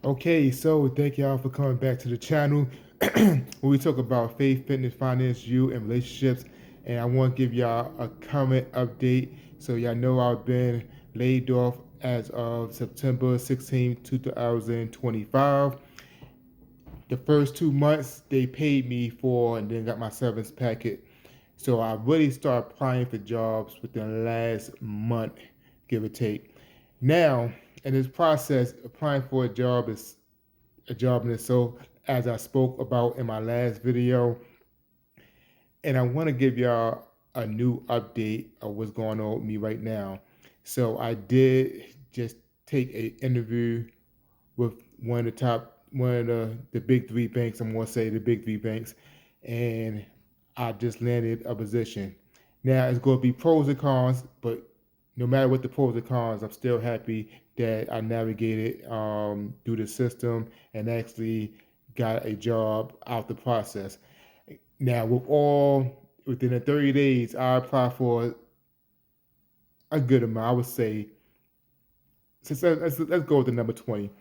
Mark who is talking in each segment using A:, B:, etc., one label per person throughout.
A: Okay, so thank y'all for coming back to the channel where we talk about faith, fitness, finance, you, and relationships. And I want to give y'all a comment update. So y'all know I've been laid off as of September 16th, 2025. The first 2 months they paid me for and then got my severance packet. So I really started applying for jobs within the last month, give or take. Now, in this process, applying for a job is a job in itself, as I spoke about in my last video. And I want to give y'all a new update of what's going on with me right now. So I did just take an interview with one of the big three banks. I'm gonna say the big three banks, and I just landed a position. Now it's gonna be pros and cons, but no matter what the pros and cons, I'm still happy that I navigated through the system and actually got a job out the process. Now, within the 30 days, I applied for a good amount. I would say, let's go with the number 20.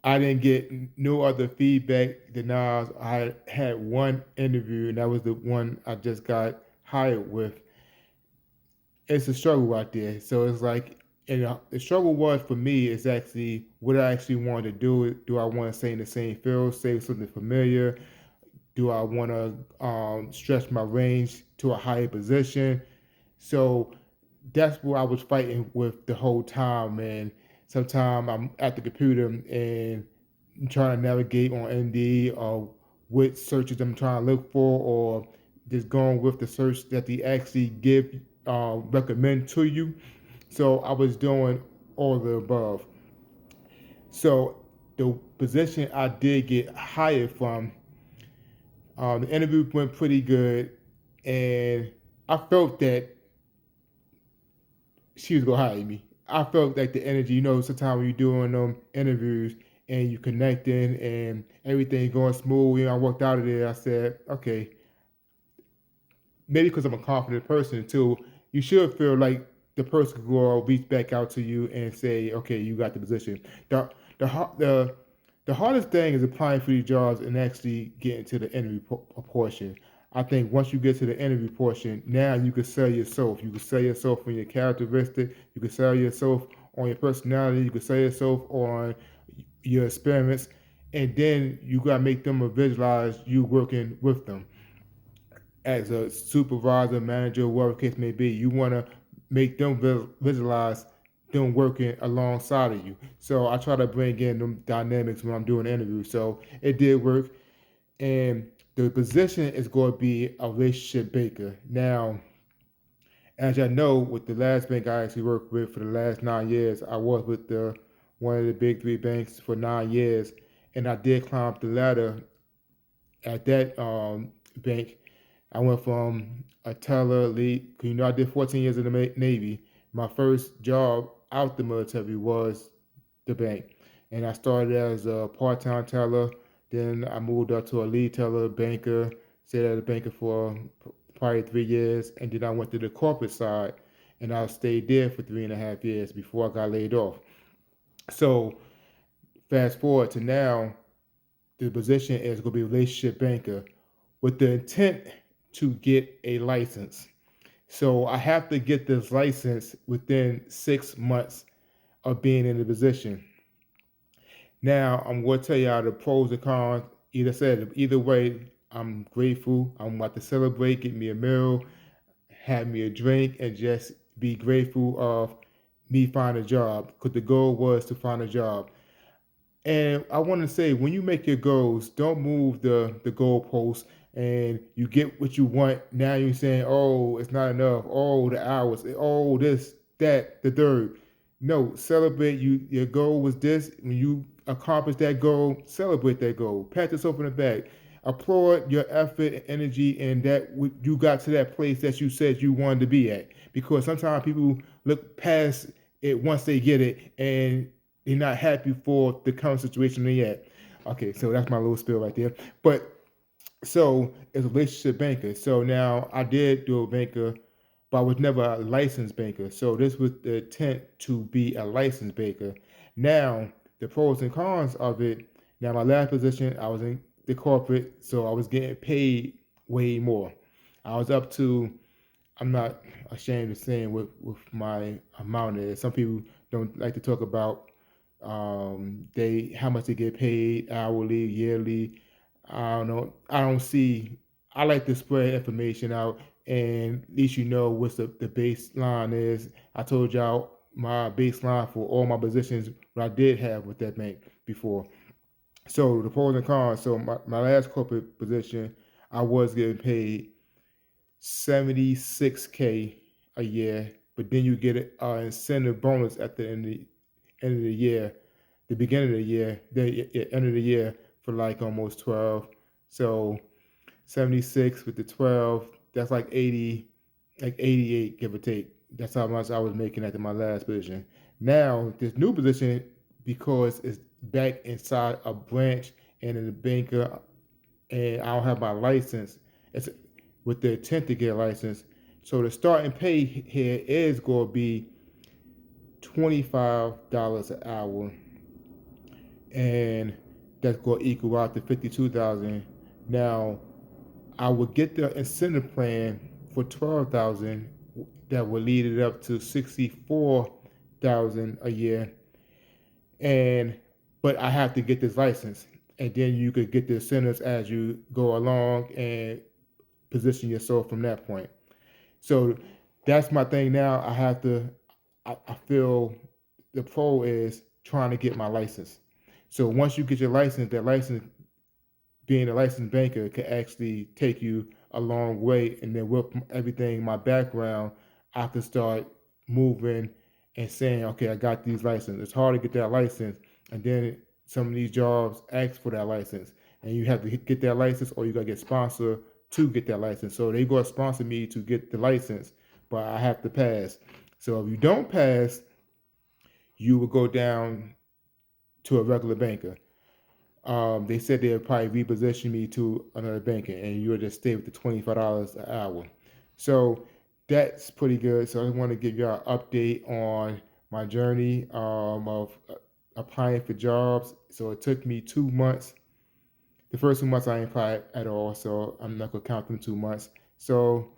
A: I didn't get no other feedback than I had one interview, and that was the one I just got hired with. It's a struggle out there. So it's like, and the struggle was for me is actually what I actually want to do. Do I want to stay in the same field, stay with something familiar? Do I want to stretch my range to a higher position? So that's what I was fighting with the whole time. And sometimes I'm at the computer and I'm trying to navigate on Indeed or what searches I'm trying to look for, or just going with the search that they actually give recommend to you. So I was doing all of the above. So the position I did get hired from, the interview went pretty good, and I felt that she was gonna hire me. I felt like the energy, sometimes when you're doing them interviews and you connecting and everything going smooth, I walked out of there. I said, okay, maybe because I'm a confident person too, you should feel like the person could go reach back out to you and say, okay, you got the position. The the the the hardest thing is applying for these jobs and actually getting to the interview portion. I think once you get to the interview portion, now you can sell yourself. You can sell yourself on your characteristic. You can sell yourself on your personality. You can sell yourself on your experiments, and then you gotta make them visualize you working with them as a supervisor, manager, whatever case may be. You want to make them visualize them working alongside of you. So I try to bring in them dynamics when I'm doing interviews. So it did work. And the position is going to be a relationship banker. Now, as y'all know, with the last bank I actually worked with for the last 9 years, I was with one of the big three banks for 9 years, and I did climb up the ladder at that bank. I went from a teller lead. I did 14 years in the Navy. My first job out the military was the bank, and I started as a part-time teller. Then I moved up to a lead teller, banker. Stayed at a banker for probably 3 years, and then I went to the corporate side, and I stayed there for 3.5 years before I got laid off. So fast forward to now, the position is going to be relationship banker with the intent to get a license. So I have to get this license within 6 months of being in the position. Now I'm going to tell y'all the pros and cons. Either way, I'm grateful. I'm about to celebrate, get me a meal, have me a drink, and just be grateful of me finding a job, because the goal was to find a job. And I want to say, when you make your goals, don't move the goalposts and you get what you want. Now you're saying, oh, it's not enough. Oh, the hours. Oh, this, that, the third. No, celebrate. Your goal was this. When you accomplish that goal, celebrate that goal. Pat yourself on the back. Applaud your effort and energy, and that you got to that place that you said you wanted to be at. Because sometimes people look past it once they get it, and they're not happy for the current situation they're at. Okay, so that's my little spill right there. But so it's a relationship banker. So now I did do a banker, but I was never a licensed banker. So this was the intent to be a licensed banker. Now the pros and cons of it. Now, my last position, I was in the corporate, so I was getting paid way more. I was up to, I'm not ashamed of saying with my amount is. Some people don't like to talk about they how much they get paid hourly, yearly. I don't know. I don't see. I like to spread information out, and at least you know what's the baseline is. I told y'all my baseline for all my positions what I did have with that bank before. So the pros and cons. So my last corporate position, I was getting paid 76K a year, but then you get an incentive bonus at the end of the year, the beginning of the year, the end of the year for like almost 12. So 76 with the 12, that's like 80, like 88, give or take. That's how much I was making at my last position. Now, this new position, because it's back inside a branch and in the banker, and I don't have my license, it's with the intent to get a license. So the starting pay here is going to be $25 an hour, and that's going to equal out to 52,000. Now, I would get the incentive plan for 12,000 that would lead it up to 64,000 a year, and but I have to get this license, and then you could get the incentives as you go along and position yourself from that point. So that's my thing now. I have to. I feel the pro is trying to get my license. So once you get your license, that license, being a licensed banker, can actually take you a long way. And then with everything, my background, I can start moving and saying, okay, I got these licenses. It's hard to get that license, and then some of these jobs ask for that license, and you have to get that license, or you gotta get sponsored to get that license. So they go to sponsor me to get the license, but I have to pass. So if you don't pass, you will go down to a regular banker. They said they'll probably reposition me to another banker, and you'll just stay with the $25 an hour. So that's pretty good. So I just want to give y'all an update on my journey of applying for jobs. So it took me 2 months. The first 2 months I ain't applied at all, so I'm not gonna count them 2 months. So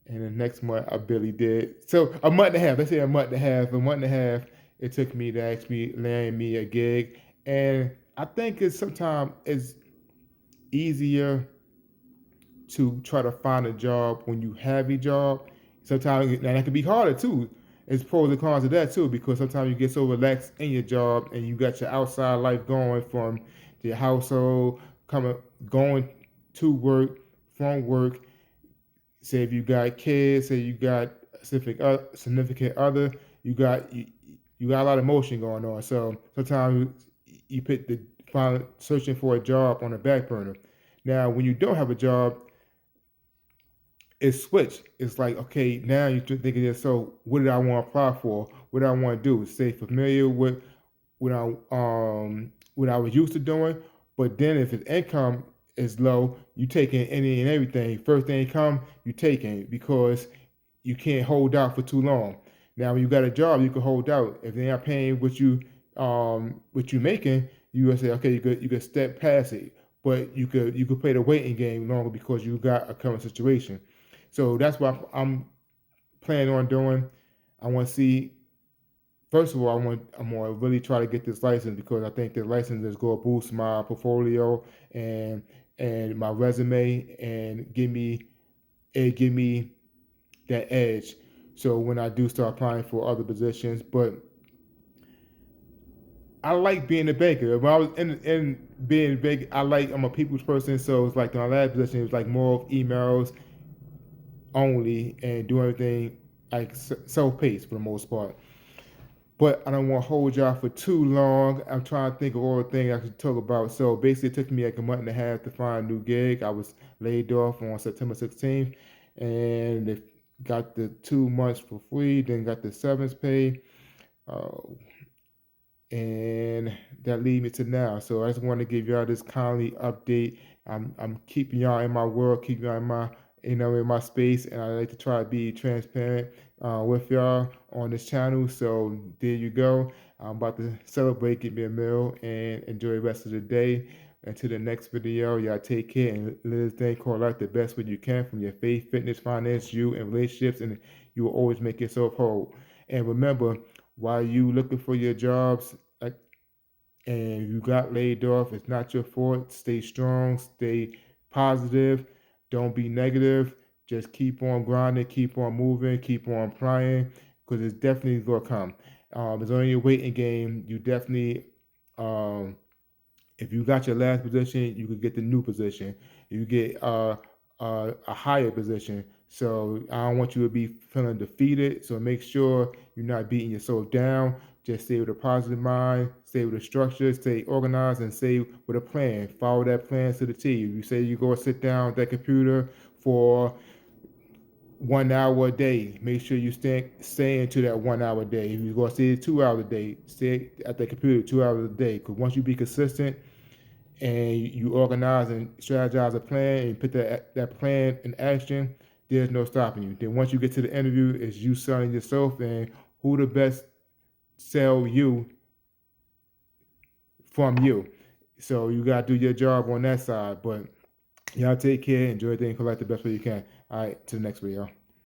A: and the next month I barely did. So a month and a half. Let's say a month and a half. A month and a half it took me to actually land me a gig, and I think it's sometimes it's easier to try to find a job when you have a job. Sometimes and that can be harder too. It's pros and cons of that too, because sometimes you get so relaxed in your job and you got your outside life going from your household, coming going to work, from work. Say if you got kids, say you got a significant other, you got a lot of motion going on. So sometimes you put the searching for a job on the back burner. Now, when you don't have a job, it's switched. It's like, okay, now you're thinking, so what did I want to apply for? What do I want to do? Stay familiar with what I was used to doing. But then if his income is low, you taking any and everything. First thing come, you taking because you can't hold out for too long. Now, when you got a job, you can hold out. If they're not paying what you making, you will say, okay, you could step past it. But you could play the waiting game longer because you got a current situation. So that's what I'm planning on doing. I want to see. First of all, I'm gonna really try to get this license because I think the license is going to boost my portfolio and my resume and give me that edge. So when I do start applying for other positions, but I like being a banker. When I was in being a banker, I'm a people's person, so it's like my last position was like more of emails only and do everything like self-paced for the most part. But I don't want to hold y'all for too long. I'm trying to think of all the things I could talk about. So basically, it took me like a month and a half to find a new gig. I was laid off on September 16th, and they got the 2 months for free, then got the severance pay, uh, and that lead me to now. So I just want to give y'all this kindly update. I'm keeping y'all in my world, keeping y'all in my in my space, and I like to try to be transparent with y'all on this channel. So there you go. I'm about to celebrate, get me a meal, and enjoy the rest of the day. Until the next video, y'all take care and live this thing called life the best way you can from your faith, fitness, finance, you, and relationships, and you will always make yourself whole. And remember, while you looking for your jobs, and you got laid off, it's not your fault. Stay strong, stay positive, don't be negative. Just keep on grinding, keep on moving, keep on applying, because it's definitely gonna come. It's only a waiting game. You definitely, um, if you got your last position, you could get the new position. You get a higher position. So I don't want you to be feeling defeated. So make sure you're not beating yourself down. Just stay with a positive mind, stay with a structure, stay organized, and stay with a plan. Follow that plan to the T. If you say you go sit down at that computer for 1 hour a day, make sure you stay into that 1 hour a day. If you go stay 2 hours a day, stay at the computer 2 hours a day. Because once you be consistent and you organize and strategize a plan and put that plan in action, there's no stopping you. Then once you get to the interview, it's you selling yourself and who the best sell you from you. So you gotta do your job on that side. But y'all take care, enjoy things, collect the best way you can. All right, to the next video.